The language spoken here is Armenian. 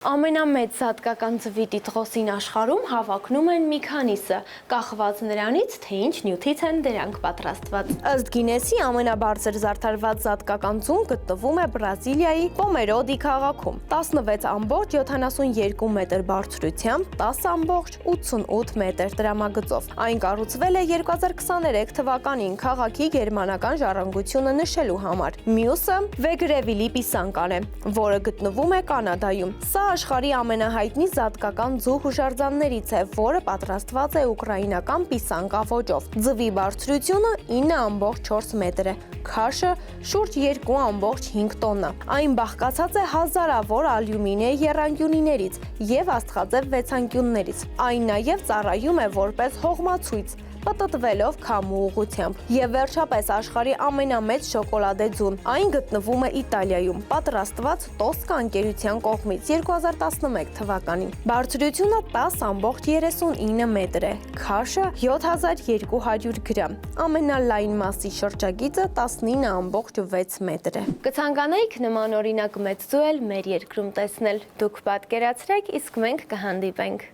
Ամենամեծ զատկական ձվի տիտղոսին աշխարհում հավակնում են մի քանիսը, կախված նրանից, թե ինչ նյութից են դրանք պատրաստված։ Ըստ Գինեսի ամենաբարձր զարդարված զատկական ձուն գտնվում է Բրազիլիայի Պոմերոդի քաղաքում՝ 16,72 մետր բարձրությամբ, 10,88 մետր տրամագծով։ Այն կառուցվել է 2023 թվականին քաղաքի գերմանական ժառանգությունը նշելու համար։ Մյուսը Վեգրևիլի պիսանկան է, որը գտնվում է Կանադայում։ Սա աշխարհի ամենահայտնի զատկական ձու հուշարձաններից է, որը պատրաստված է ուկրաինական պիսանկա ոճով։ Ձվի բարձրությունը 9,4 մետր է, քաշը շուրջ 2,5 տոննա։ Այն բաղկացած է հազարավոր ալյումինե եռանկյունիներից և աստղաձև վեցանկյուններից։ Այն նաև ծառայում է որպես հողմացույց, պտտվելով քամու ուղղությամբ։ Եվ վերջապես աշխարհի ամենամեծ շոկոլադե ձուն։ Այն գտնվում է Իտալիայում, պատրաստված Տոսկա ընկերության կողմից 2011 թվականին։ Բարձրությունը 10,39 մետր է, քաշը 7200 գրամ։ Ամենալայն մասի շրջագիծը 19,6 մետր է։ Կցանկանայիք նմանօրինակ մեծ ձու էլ մեր երկրում տեսնել։ Դուք պատկերացրեք, իսկ մենք կհանդիպենք։